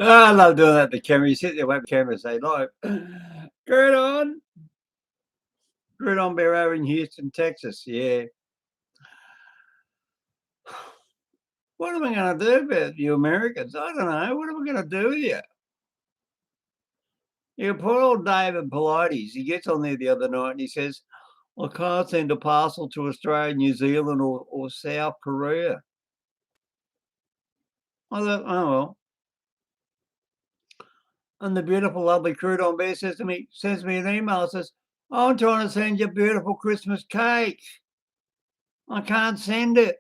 Oh, I love doing that to the camera. You sit there, wait for the camera and say, like, good on. Good on, bear over in Houston, Texas. Yeah. What am I going to do about you Americans? I don't know. What am I going to do with you? Yeah, poor old David Pilates. He gets on there the other night and he says, I can't send a parcel to Australia, New Zealand, or South Korea. I thought, oh, well. And the beautiful, lovely Crouton Bear sends me an email, says, I'm trying to send you a beautiful Christmas cake. I can't send it.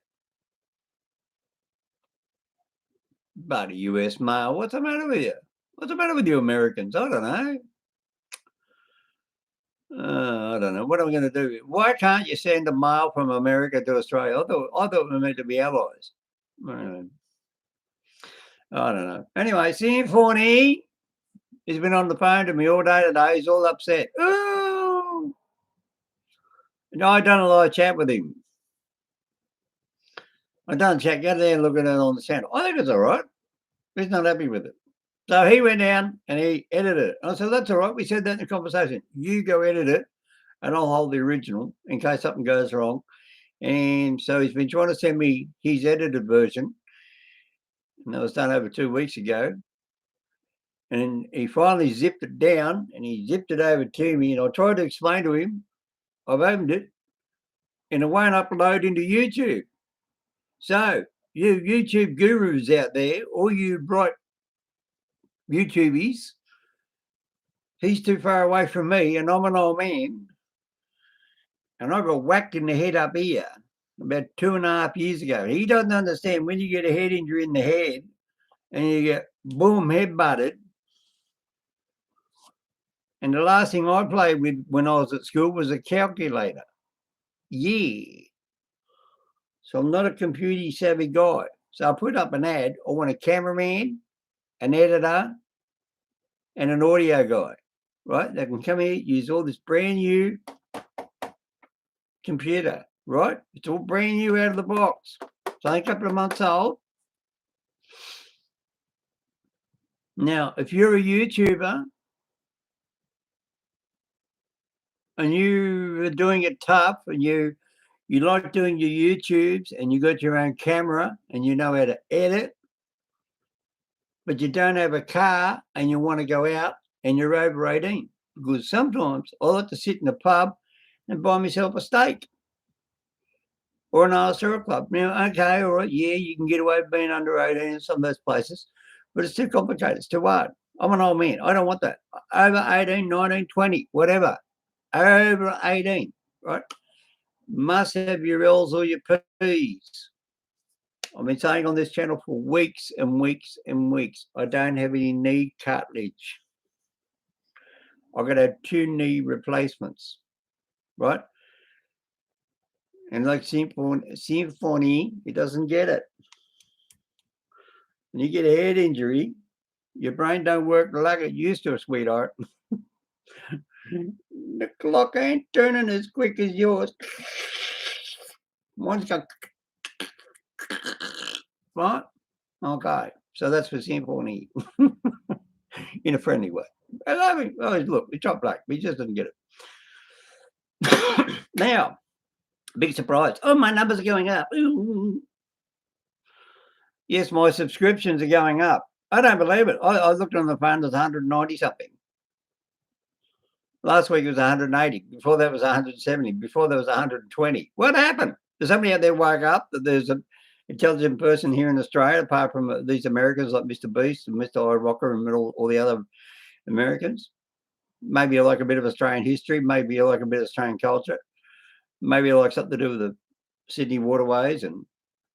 Bloody US mail. What's the matter with you? What's the matter with you Americans? I don't know. I don't know. What am I going to do? Why can't you send a mail from America to Australia? I thought we were meant to be allies. I don't know. Anyway, Symphony, he's been on the phone to me all day today. He's all upset. Oh! And I done a lot of chat with him. I done chat. Go there and look at it on the channel. I think it's all right. He's not happy with it. So he went down and he edited it. I said, that's all right. We said that in the conversation. You go edit it and I'll hold the original in case something goes wrong. And so he's been trying to send me his edited version. And that was done over 2 weeks ago. And he finally zipped it down and he zipped it over to me. And I tried to explain to him, I've opened it and it won't upload into YouTube. So you YouTube gurus out there, all you bright YouTubies, he's too far away from me and I'm an old man. And I got whacked in the head up here about 2.5 years ago. He doesn't understand when you get a head injury in the head and you get boom head butted. And the last thing I played with when I was at school was a calculator. Yeah. So I'm not a computer savvy guy. So I put up an ad. I want a cameraman, an editor, and an audio guy, right? They can come here, use all this brand new computer, right? It's all brand new out of the box. It's only a couple of months old. Now, if you're a YouTuber and you are doing it tough and you like doing your YouTubes and you got your own camera and you know how to edit, but you don't have a car and you want to go out and you're over 18. Because sometimes I like to sit in a pub and buy myself a steak or an RSL club. Now, okay, all right, yeah, you can get away with being under 18 in some of those places, but it's too complicated. It's too hard. I'm an old man. I don't want that. Over 18, 19, 20, whatever. Over 18, right? Must have your L's or your P's. I've been saying on this channel for weeks and weeks and weeks, I don't have any knee cartilage. I've got to have 2 knee replacements, right? And like Symphony, it doesn't get it. When you get a head injury, your brain don't work like it used to, sweetheart. The clock ain't turning as quick as yours. One's got right? Okay. So that's for Symphony in a friendly way. I love him. Oh, look, it's not black. He just didn't get it. Now, big surprise. Oh, my numbers are going up. Ooh. Yes, my subscriptions are going up. I don't believe it. I looked on the phone, there's 190 something. Last week it was 180. Before that was 170. Before there was 120. What happened? Does somebody out there wake up that there's an intelligent person here in Australia, apart from these Americans like Mr. Beast and Mr. iRocker and all the other Americans? Maybe you like a bit of Australian history. Maybe you like a bit of Australian culture. Maybe you like something to do with the Sydney waterways and a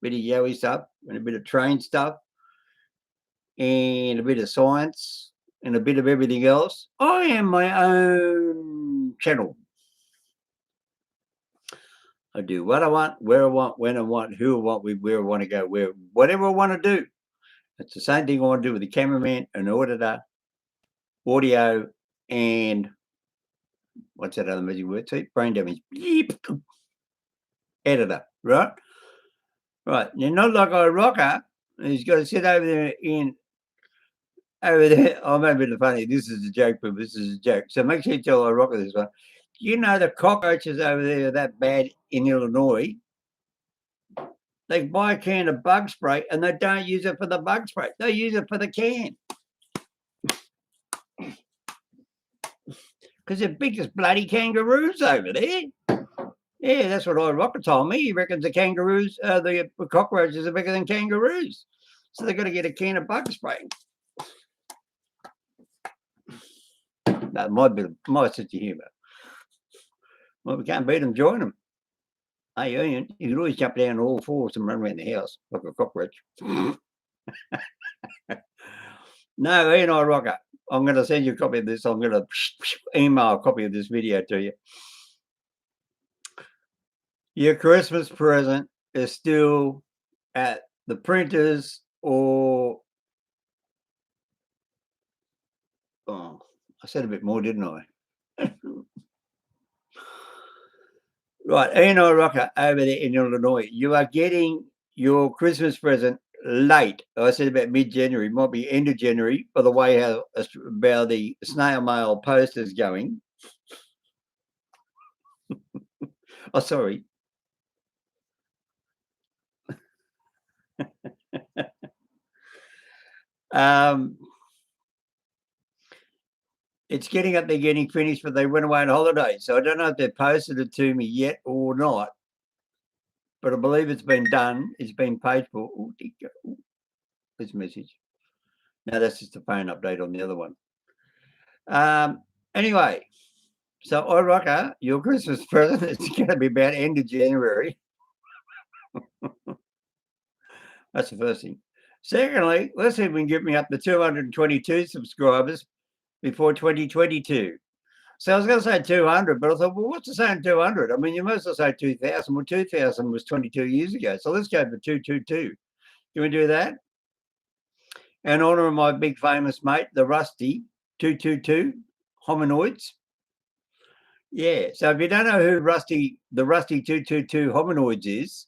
bit of Yowie stuff and a bit of train stuff and a bit of science and a bit of everything else. I am my own channel. I do what I want, where I want, when I want, who I want, where I want to go, whatever I want to do. It's the same thing I want to do with the cameraman, an auditor, audio, and what's that other magic word? See, brain damage. Editor, right? Right. You're not like iRocker. He's got to sit over there in over there. I'm a bit funny. This is a joke, but this is a joke. So make sure you tell I rock this one. You know the cockroaches over there are that bad in Illinois. They buy a can of bug spray and they don't use it for the bug spray. They use it for the can. Because they're big as bloody kangaroos over there. Yeah, that's what Rocker told me. He reckons the kangaroos, the cockroaches are bigger than kangaroos. So they've got to get a can of bug spray. That might be my sense of humour. Well, we can't beat them, join them. Hey, Ian, you can always jump down on all fours and run around the house like a cockroach. No, Ian Rocker, I'm going to send you a copy of this. I'm going to email a copy of this video to you. Your Christmas present is still at the printers or... Oh, I said a bit more, didn't I? Right, Ian Rocker over there in Illinois, you are getting your Christmas present late. I said about mid-January, might be end of January, by the way how about the snail mail post is going. Oh, sorry. It's getting up there, getting finished, but they went away on holiday. So I don't know if they've posted it to me yet or not, but I believe it's been done. It's been paid for. Oh, this message. No, that's just a phone update on the other one. Anyway, so Rocker, your Christmas present is going to be about end of January. That's the first thing. Secondly, let's see if we can get me up to 222 subscribers before 2022. So I was going to say 200, but I thought, well, what's the saying 200? I mean, you must have said 2,000. Well, 2,000 was 22 years ago. So let's go for 222. Can we do that? In honor of my big famous mate, the Rusty 222 hominoids. Yeah. So if you don't know who the Rusty 222 hominoids is,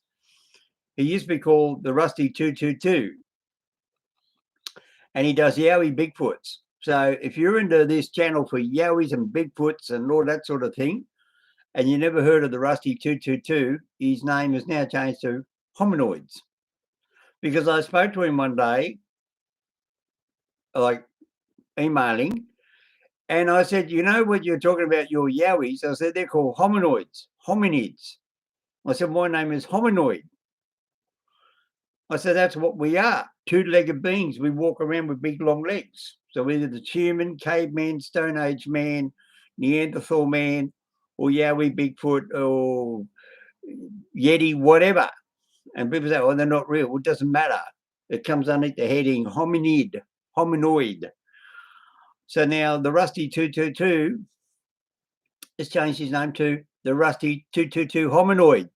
he used to be called the Rusty 222. And he does Yowie Bigfoots. So if you're into this channel for Yowies and Bigfoots and all that sort of thing, and you never heard of the Rusty 222, his name is now changed to hominoids. Because I spoke to him one day, like emailing, and I said, you know what you're talking about, your Yowies? I said, they're called hominoids, hominids. I said, my name is hominoid. I said, that's what we are, two-legged beings. We walk around with big, long legs. So either the human, caveman, Stone Age man, Neanderthal man, or Yowie, Bigfoot, or Yeti, whatever. And people say, oh, they're not real. Well, it doesn't matter. It comes underneath the heading hominid, hominoid. So now the Rusty 222 has changed his name to the Rusty 222 hominoid.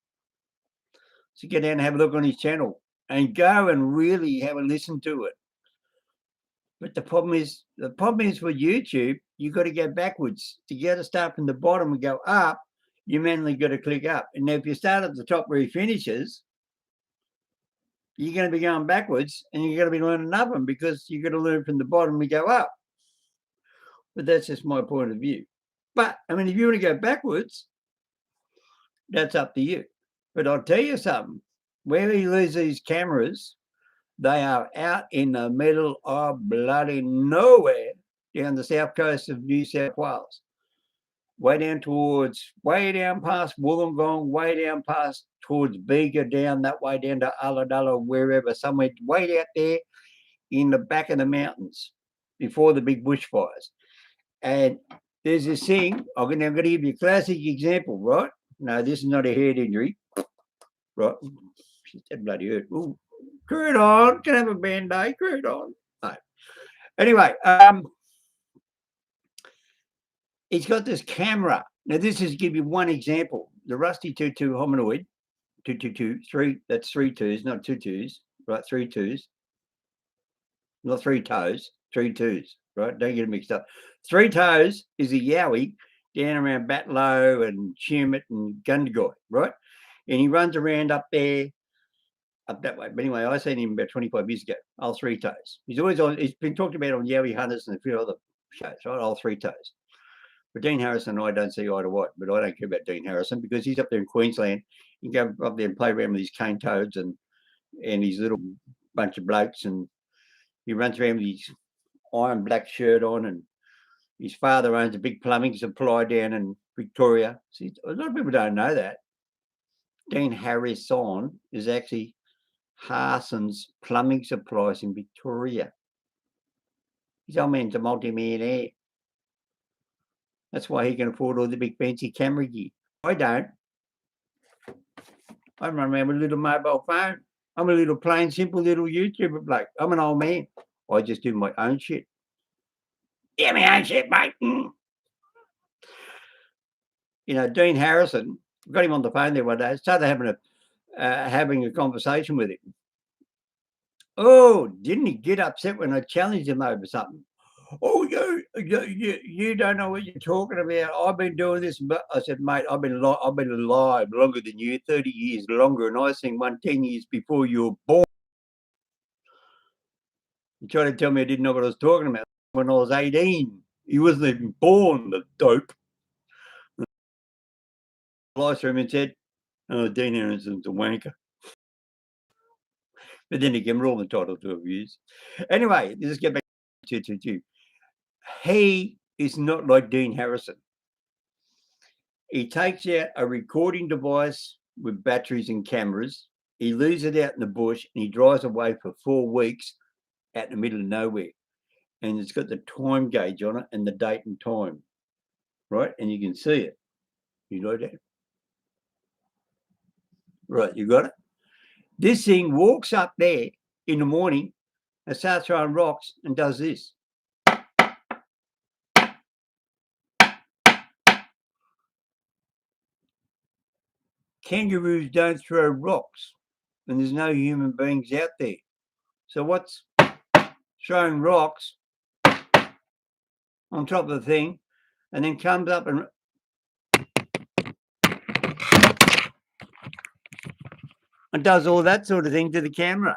So get down and have a look on his channel and go and really have a listen to it. But the problem is with YouTube, you've got to go backwards. To get to start from the bottom and go up, you manually got to click up. And now if you start at the top where he finishes, you're going to be going backwards and you're going to be learning another one because you've got to learn from the bottom and go up. But that's just my point of view. But, I mean, if you want to go backwards, that's up to you. But I'll tell you something. Where he leaves these cameras, they are out in the middle of bloody nowhere down the south coast of New South Wales. Way down past Wollongong, way down past towards Bega, down that way, down to Ulladulla, wherever, somewhere way out there in the back of the mountains before the big bushfires. And there's this thing, I'm going to give you a classic example, right? No, this is not a head injury, right? That bloody hurt. Ooh, crude on, can I have a Band-Aid, crude on. No. Anyway, he's got this camera. Now, this is to give you one example. The Rusty 22 hominoid, 222, that's 3 twos, not 2 twos, right? 3 twos. Not 3 toes, 3 twos, right? Don't get it mixed up. 3 toes is a Yowie down around Batlow and Tumut and Gundagai, right? And he runs around up there up that way. But anyway, I seen him about 25 years ago, Old Three Toes. He's always on, he's been talked about on Yowie Hunters and a few other shows, right? Old Three Toes. But Dean Harrison and I don't see eye to eye, but I don't care about Dean Harrison because he's up there in Queensland. You can go up there and play around with his cane toads and his little bunch of blokes, and he runs around with his iron black shirt on, and his father owns a big plumbing supply down in Victoria. See, a lot of people don't know that. Dean Harrison is actually Harson's plumbing supplies in Victoria. His old man's a multi-millionaire. That's why he can afford all the big fancy camera gear. I don't. I run around with a little mobile phone. I'm a little plain, simple little YouTuber bloke. I'm an old man. I just do my own shit. Yeah, my own shit, mate. You know, Dean Harrison, got him on the phone there one day, started having a conversation with him. Oh, didn't he get upset when I challenged him over something? Oh, you don't know what you're talking about. I've been doing this, but I said, mate, I've been alive longer than you, 30 years longer, and I seen one 10 years before you were born. You tried to tell me I didn't know what I was talking about when I was 18. He wasn't even born, the dope. I saw him and said, oh, Dean Harrison's a wanker. But then again, we're all entitled to views. Anyway, let's get back to 222. He is not like Dean Harrison. He takes out a recording device with batteries and cameras. He leaves it out in the bush and he drives away for 4 weeks out in the middle of nowhere. And it's got the time gauge on it and the date and time, right? And you can see it. You know that? Right, you got it? This thing walks up there in the morning and starts throwing rocks and does this. Kangaroos don't throw rocks, and there's no human beings out there. So what's throwing rocks on top of the thing and then comes up and does all that sort of thing to the camera?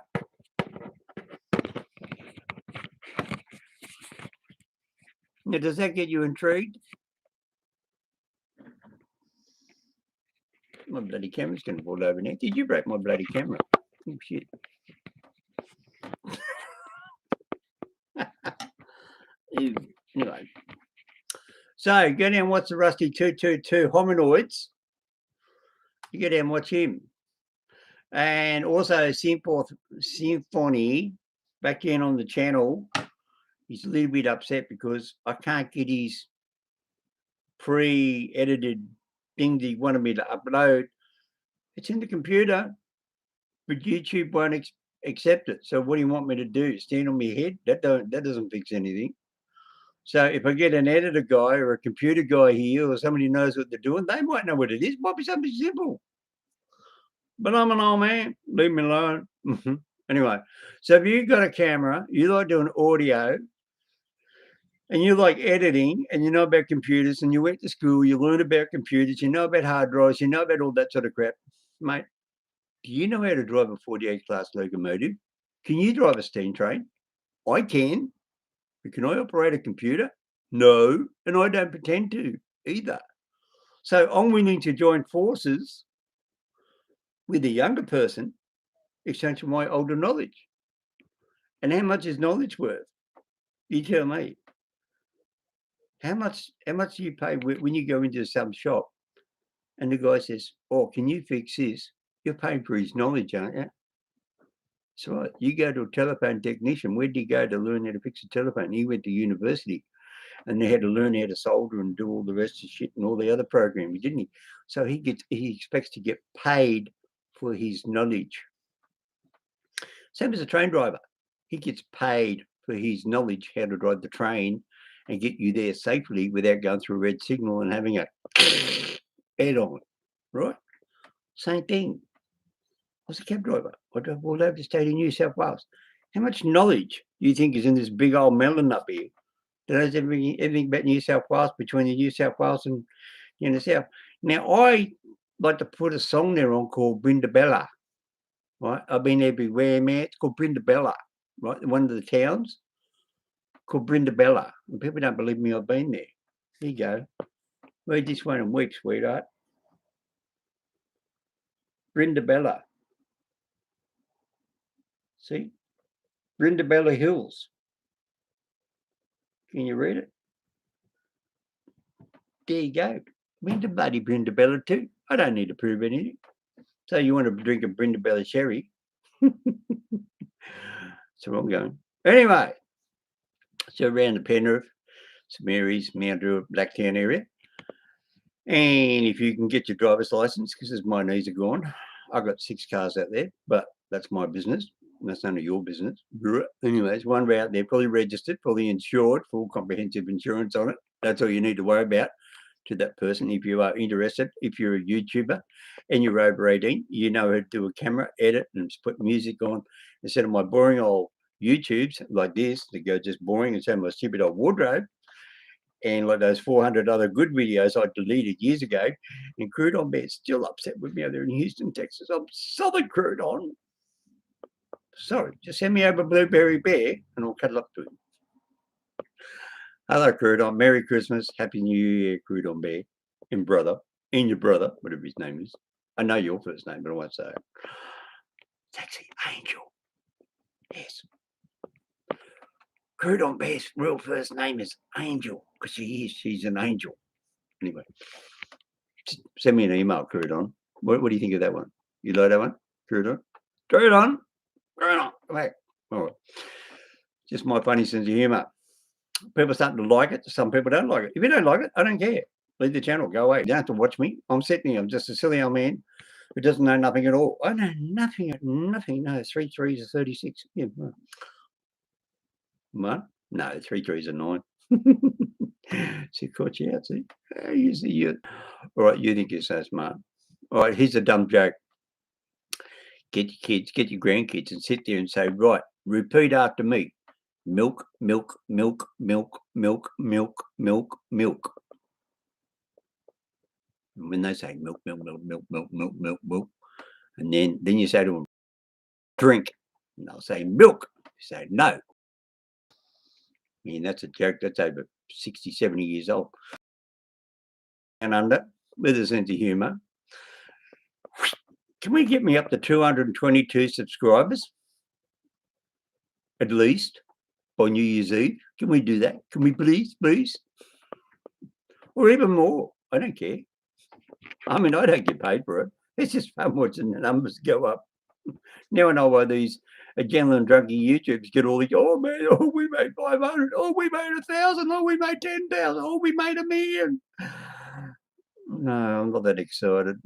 Now, does that get you intrigued? My bloody camera's going to fall over now. Did you break my bloody camera? Oh, shit. Anyway. So, go down and watch the Rusty 222 Hominoids. You go down and watch him. And also Symphony, back in on the channel, he's a little bit upset because I can't get his pre-edited things he wanted me to upload. It's in the computer, but YouTube won't accept it. So what do you want me to do? Stand on my head? That doesn't fix anything. So if I get an editor guy or a computer guy here or somebody who knows what they're doing, they might know what it is. It might be something simple. But I'm an old man. Leave me alone. Anyway, so if you've got a camera, you like doing audio, and you like editing, and you know about computers, and you went to school, you learned about computers, you know about hard drives, you know about all that sort of crap, mate, do you know how to drive a 48 class locomotive? Can you drive a steam train? I can. But can I operate a computer? No, and I don't pretend to either. So I'm willing to join forces with a younger person in exchange for my older knowledge. And how much is knowledge worth? You tell me. How much do you pay when you go into some shop and the guy says, oh, can you fix this? You're paying for his knowledge, aren't you? That's right. You go to a telephone technician. Where did he go to learn how to fix a telephone? He went to university and they had to learn how to solder and do all the rest of the shit and all the other programming, didn't he? So he expects to get paid for his knowledge. Same as a train driver. He gets paid for his knowledge how to drive the train and get you there safely without going through a red signal and having a head on, right? Same thing. I was a cab driver. I drove all over the state of New South Wales. How much knowledge do you think is in this big old melon up here that knows everything about New South Wales, between the New South Wales and the South? Now, I like to put a song there on called Brindabella. right? I've been everywhere, man. It's called Brindabella, right? One of the towns called Brindabella. And people don't believe me, I've been there. There you go. Read this one in weeks, sweetheart. Brindabella. See? Brindabella Hills. Can you read it? There you go. Been to bloody Brindabella too. I don't need to prove anything. So you want to drink a Brindabella sherry? So I'm going. Anyway, so around the Penrith, St Mary's, Mount Druitt, Blacktown area. And if you can get your driver's license, because my knees are gone, I've got 6 cars out there, but that's my business. That's none of your business. Anyways, one out there, fully registered, fully insured, full comprehensive insurance on it. That's all you need to worry about to that person. If you are interested, if you're a YouTuber and you're over 18, you know how to do a camera, edit, and just put music on instead of my boring old YouTubes like this that go just boring and so my stupid old wardrobe. And like those 400 other good videos I deleted years ago, and Crouton Bear's still upset with me over there in Houston, Texas. I'm Southern Crouton. Sorry, just send me over Blueberry Bear and I'll cuddle up to him. Hello, Crouton. Merry Christmas. Happy New Year, Crouton Bear. And brother. And your brother, whatever his name is. I know your first name, but I won't say it. It's actually Angel. Yes. Crouton Bear's real first name is Angel because she's an angel. Anyway, send me an email, Crouton. What do you think of that one? You like that one, Crouton? Crouton, come back. All right. Just my funny sense of humour. People are starting to like it. Some people don't like it. If you don't like it, I don't care. Leave the channel. Go away. You don't have to watch me. I'm sitting here. I'm just a silly old man who doesn't know nothing at all. I know nothing. No, 3 3s are 36. Yeah. What? No, 3 3s are 9. She caught you out, see? You. All right, you think you're so smart. All right, here's a dumb joke. Get your kids, get your grandkids and sit there and say, right, repeat after me. Milk, milk, milk, milk, milk, milk, milk, milk. And when they say milk, milk, milk, milk, milk, milk, milk, milk, and then you say to them, drink. And they'll say milk. You say no. I mean, that's a joke. That's over 60, 70 years old. And under, with a sense of humour. Can we get me up to 222 subscribers? At least by New Year's Eve. Can we do that? Can we please? Or even more. I don't care. I mean, I don't get paid for it. It's just fun watching the numbers go up. Now I know why these adrenaline drunky YouTubers get all these, oh man, oh we made 500, oh we made 1,000, oh we made 10,000, oh we made 1 million. No, I'm not that excited.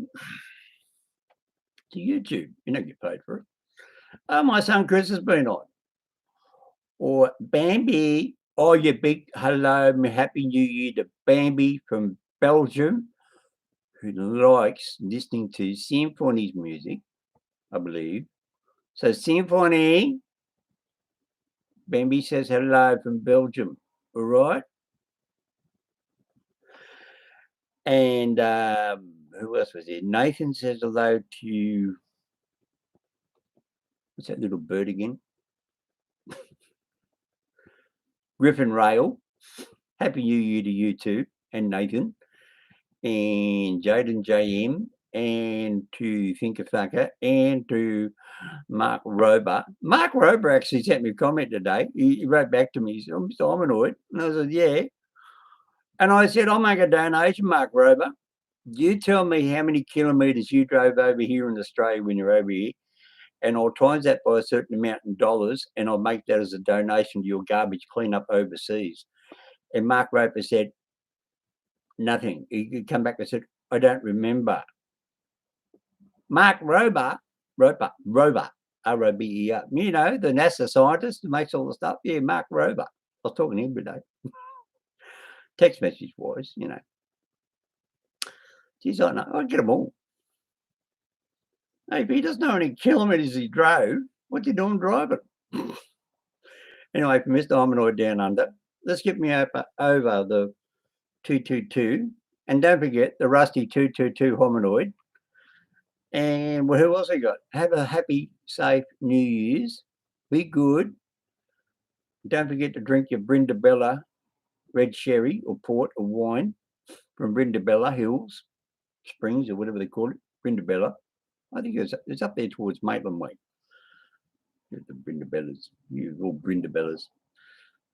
To YouTube, you don't get paid for it. Oh, my son Chris has been on. Or Bambi, oh you big hello, happy New Year to Bambi from Belgium, who likes listening to Symphony's music, I believe. So Symphony, Bambi says hello from Belgium, all right? And who else was there? Nathan says hello to, what's that little bird again? Griffin Rail. Happy New Year to you too, and Nathan, and Jaden JM, and to Think of Thunker, and to Mark Rober. Mark Rober actually sent me a comment today. He wrote back to me, he said, oh, Mr. Hominoid. And I said, yeah. And I said, I'll make a donation, Mark Rober. You tell me how many kilometres you drove over here in Australia when you're over here, and I'll times that by a certain amount in dollars, and I'll make that as a donation to your garbage cleanup overseas. And Mark Roper said, nothing. He come back and said, I don't remember. Mark Rober, R-O-B-E-R. You know, the NASA scientist who makes all the stuff. Yeah, Mark Rober. I was talking to him today. Text message wise, you know. Geez, I know. I get them all. Hey, if he doesn't know how many kilometres he drove, what's he doing driving? Anyway, from Mr. Hominoid Down Under, let's get me over the 222. And don't forget the rusty 222 Hominoid. And well, who else I got? Have a happy, safe New Year's. Be good. Don't forget to drink your Brindabella red sherry or port or wine from Brindabella Hills Springs or whatever they call it. Brindabella. I think it's up there towards Maitland Way. The Brindabellas. You all Brindabellas.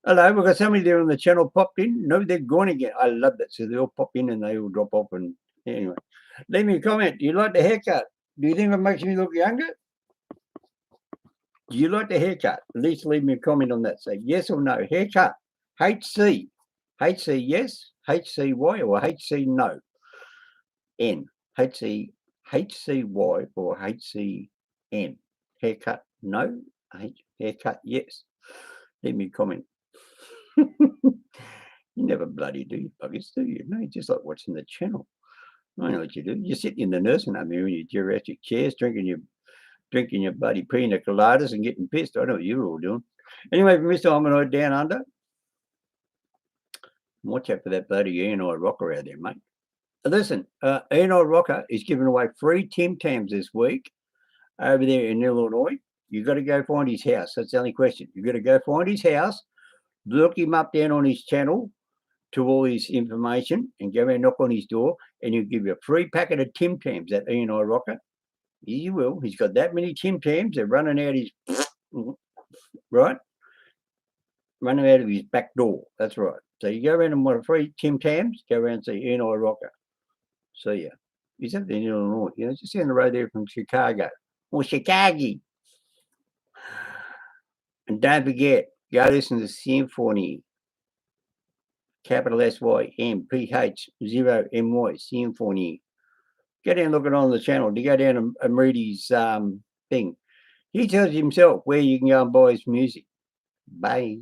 Hello, we've got somebody there on the channel popped in. No, they're gone again. I love that. So they all pop in and they all drop off. And anyway, leave me a comment. Do you like the haircut? Do you think it makes me look younger? Do you like the haircut? At least leave me a comment on that. Say yes or no. Haircut. HC. HC yes. HCY or HC no. N. HC HCY or HCN. Haircut no. Haircut yes. Leave me a comment. You never bloody do, you buggers, do you? No, you just like watching the channel. I know what you do. You're sitting in the nursing home here in your geriatric chairs, drinking your bloody pina coladas and getting pissed. I know what you're all doing. Anyway, from Mr. Hominoid down under, watch out for that bloody E&I rocker out there, mate. Listen, E&I rocker is giving away free Tim Tams this week over there in Illinois. You've got to go find his house. That's the only question. You've got to go find his house, look him up down on his channel to all his information and go and knock on his door and he'll give you a free packet of Tim Tams, that E&I rocker. He will. He's got that many Tim Tams. They're running out his, right? Running out of his back door. That's right. So you go around and want a free Tim Tams, go around and see E&I rocker. See ya. He's up there in Illinois, just down the road there from Chicago. Or Chicago. And don't forget, go listen to Symphony. Capital SYMPH0MY, Symphony. Go down and look it on the channel. To go down and read his thing. He tells himself where you can go and buy his music. Bye.